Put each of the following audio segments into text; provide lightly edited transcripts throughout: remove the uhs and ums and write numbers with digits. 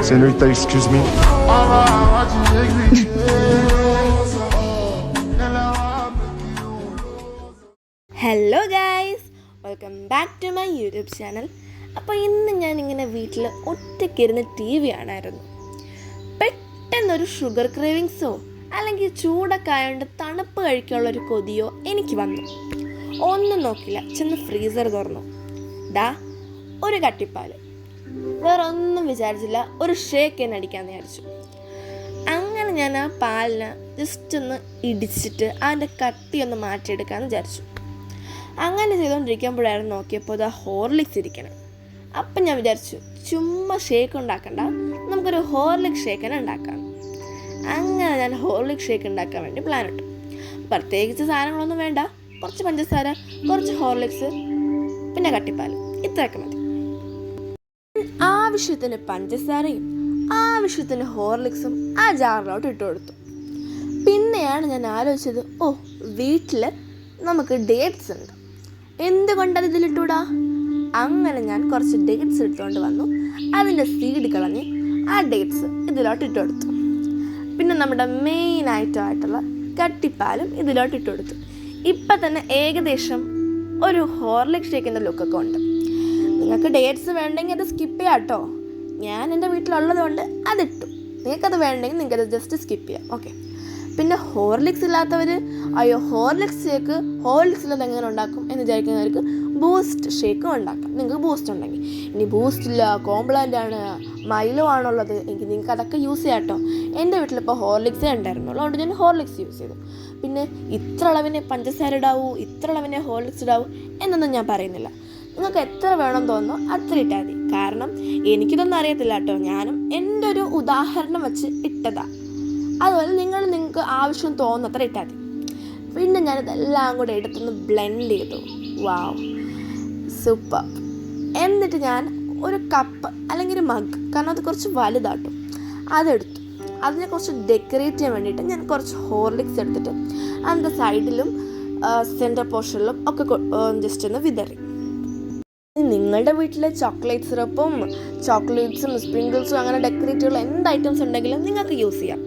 Senorita, excuse me. Hello guys, welcome back to my YouTube channel. അപ്പോൾ ഇന്ന് ഞാനിങ്ങനെ വീട്ടിൽ ഒറ്റയ്ക്കിരുന്ന് TV കാണായിരുന്നു. പെട്ടെന്നൊരു ഷുഗർ ക്രേവിങ്സോ അല്ലെങ്കിൽ ചൂടൊക്കെ ആയതുകൊണ്ട് തണുപ്പ് കഴിക്കാനുള്ളൊരു കൊതിയോ എനിക്ക് വന്നു. ഒന്നും നോക്കില്ല, ചെന്ന് ഫ്രീസർ തുറന്നു. ദാ ഒരു കട്ടിപ്പാൽ. വേറെ ഒന്നും വിചാരിച്ചില്ല, ഒരു ഷേക്ക് തന്നെ അടിക്കാമെന്ന് വിചാരിച്ചു. അങ്ങനെ ഞാൻ ആ പാലിനെ ജസ്റ്റ് ഒന്ന് ഇടിച്ചിട്ട് അതിൻ്റെ കട്ടിയൊന്ന് മാറ്റിയെടുക്കാമെന്ന് വിചാരിച്ചു. അങ്ങനെ ചെയ്തുകൊണ്ടിരിക്കുമ്പോഴായിരുന്നു നോക്കിയപ്പോൾ അത് ഹോർലിക്സ് ഇരിക്കണം. അപ്പം ഞാൻ വിചാരിച്ചു, ചുമ്മാ ഷേക്ക് ഉണ്ടാക്കണ്ട, നമുക്കൊരു ഹോർലിക്സ് ഷേക്ക് തന്നെ ഉണ്ടാക്കാം. അങ്ങനെ ഞാൻ ഹോർലിക്സ് ഷേക്ക് ഉണ്ടാക്കാൻ വേണ്ടി പ്ലാൻ ഇട്ടു. പ്രത്യേകിച്ച് സാധനങ്ങളൊന്നും വേണ്ട, കുറച്ച് പഞ്ചസാര, കുറച്ച് ഹോർലിക്സ്, പിന്നെ കട്ടിപ്പാൽ, ഇത്രയൊക്കെ മതി. ആവശ്യത്തിന് പഞ്ചസാരയും ആവശ്യത്തിന് ഹോർലിക്സും ആ ജാറിലോട്ട് ഇട്ട് കൊടുത്തു. പിന്നെയാണ് ഞാൻ ആലോചിച്ചത്, വീട്ടിൽ നമുക്ക് ഡേറ്റ്സ് ഉണ്ട്, എന്തുകൊണ്ടത് ഇതിലിട്ടൂടാ? അങ്ങനെ ഞാൻ കുറച്ച് ഡേറ്റ്സ് എടുത്തുകൊണ്ട് വന്നു. അതിൻ്റെ സീഡ് കളഞ്ഞ് ആ ഡേറ്റ്സ് ഇതിലോട്ട് ഇട്ട് കൊടുത്തു. പിന്നെ നമ്മുടെ മെയിൻ ഐറ്റമായിട്ടുള്ള കട്ടിപ്പാലും ഇതിലോട്ട് ഇട്ട് കൊടുത്തു. ഇപ്പം തന്നെ ഏകദേശം ഒരു ഹോർലിക്സ് ഷേക്കിൻ്റെ ലുക്കൊക്കെ ഉണ്ട്. നിങ്ങൾക്ക് ഡേറ്റ്സ് വേണ്ടെങ്കിൽ അത് സ്കിപ്പ് ചെയ്യാം കേട്ടോ. ഞാൻ എൻ്റെ വീട്ടിലുള്ളത് കൊണ്ട് അതിട്ടു. നിങ്ങൾക്കത് വേണ്ടെങ്കിൽ നിങ്ങൾക്കത് ജസ്റ്റ് സ്കിപ്പ് ചെയ്യാം, ഓക്കെ. പിന്നെ ഹോർലിക്സ് ഇല്ലാത്തവർ, അയ്യോ ഹോർലിക്സ് ഷേക്ക് ഹോർലിക്സിലത് എങ്ങനെ ഉണ്ടാക്കും എന്ന് വിചാരിക്കുന്നവർക്ക് ബൂസ്റ്റ് ഷേക്കും ഉണ്ടാക്കാം, നിങ്ങൾക്ക് ബൂസ്റ്റ് ഉണ്ടെങ്കിൽ. ഇനി ബൂസ്റ്റ് ഇല്ല, കോംപ്ലാൻ്റ് ആണ്, മൈലോ ആണുള്ളത് എങ്കിൽ നിങ്ങൾക്ക് അതൊക്കെ യൂസ് ചെയ്യാം കേട്ടോ. എൻ്റെ വീട്ടിലിപ്പോൾ ഹോർലിക്സേ ഉണ്ടായിരുന്നുള്ളൂ, അതുകൊണ്ട് ഞാൻ ഹോർലിക്സ് യൂസ് ചെയ്തു. പിന്നെ ഇത്ര അളവിനെ പഞ്ചസാര ഇടാവൂ, ഇത്ര അളവിനെ ഹോർലിക്സ് ഇടാവൂ എന്നൊന്നും ഞാൻ പറയുന്നില്ല. നിങ്ങൾക്ക് എത്ര വേണം തോന്നുന്നോ അത്ര ഇട്ടാൽ മതി. കാരണം എനിക്കിതൊന്നും അറിയത്തില്ല കേട്ടോ, ഞാനും എൻ്റെ ഒരു ഉദാഹരണം വെച്ച് ഇട്ടതാണ്. അതുപോലെ നിങ്ങൾക്ക് ആവശ്യം തോന്നുന്നത്ര ഇട്ടാൽ മതി. പിന്നെ ഞാനിതെല്ലാം കൂടെ എടുത്തൊന്ന് ബ്ലെൻഡ് ചെയ്തു. വാവ്, സൂപ്പർ. എന്നിട്ട് ഞാൻ ഒരു കപ്പ് അല്ലെങ്കിൽ ഒരു മഗ്, കാരണം അത് കുറച്ച് വലുതാട്ടോ, അതെടുത്തു. അതിനെ കുറച്ച് ഡെക്കറേറ്റ് ചെയ്യാൻ വേണ്ടിയിട്ട് ഞാൻ കുറച്ച് ഹോർലിക്സ് എടുത്തിട്ട് അതിൻ്റെ സൈഡിലും സെൻറ്റർ പോർഷനിലും ഒക്കെ ജസ്റ്റ് ഒന്ന് വിതറി. നിങ്ങളുടെ വീട്ടിൽ ചോക്ലേറ്റ് സിറപ്പും ചോക്ലേറ്റ്സും സ്പ്രിങ്കിൾസും അങ്ങനെ ഡെക്കറേറ്റുള്ള എന്ത് ഐറ്റംസ് ഉണ്ടെങ്കിലും നിങ്ങൾക്ക് യൂസ് ചെയ്യാം.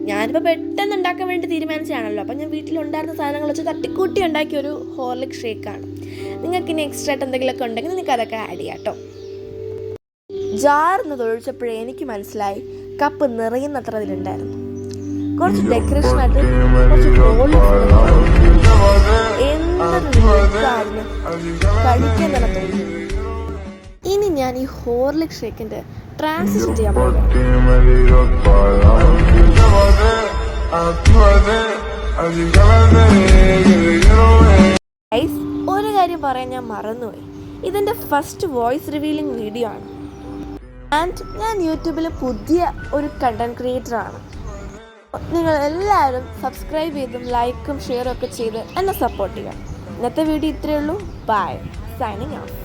ഞാനിപ്പോൾ പെട്ടെന്ന് ഉണ്ടാക്കാൻ വേണ്ടി തീരുമാനിച്ചതാണല്ലോ, അപ്പം ഞാൻ വീട്ടിലുണ്ടായിരുന്ന സാധനങ്ങൾ വെച്ച് തട്ടിക്കൂട്ടി ഉണ്ടാക്കിയ ഒരു ഹോർലിക്സ് ഷേക്കാണ്. നിങ്ങൾക്ക് ഇനി എക്സ്ട്രാ ആയിട്ട് എന്തെങ്കിലുമൊക്കെ ഉണ്ടെങ്കിൽ നിങ്ങൾക്ക് അതൊക്കെ ആഡ് ചെയ്യാം കേട്ടോ. ജാറിന്ന് തൊഴിച്ചപ്പോഴേ എനിക്ക് മനസ്സിലായി കപ്പ് നിറയുന്നത്ര അതിലുണ്ടായിരുന്നു. കുറച്ച് ഡെക്കറേഷനായിട്ട് കുറച്ച് കഴിക്കാൻ തന്നെ തോന്നി. ഇനി ഞാൻ ഈ ഹോർലിക്സ് ഷേക്കിൻ്റെ ട്രാൻസിഷൻ ചെയ്യാൻ പോകും. ഒരു കാര്യം പറയാൻ ഞാൻ മറന്നുപോയി, ഇതെൻ്റെ ഫസ്റ്റ് വോയിസ് റിവീലിംഗ് വീഡിയോ ആണ്. ആൻഡ് ഞാൻ യൂട്യൂബിൽ പുതിയ ഒരു കണ്ടന്റ് ക്രിയേറ്ററാണ്. നിങ്ങൾ എല്ലാവരും സബ്സ്ക്രൈബ് ചെയ്തും ലൈക്കും ഷെയറും ഒക്കെ ചെയ്ത് എന്നെ സപ്പോർട്ട് ചെയ്യാം. ഇന്നത്തെ വീഡിയോ ഇത്രയേ ഉള്ളൂ. Bye, signing of.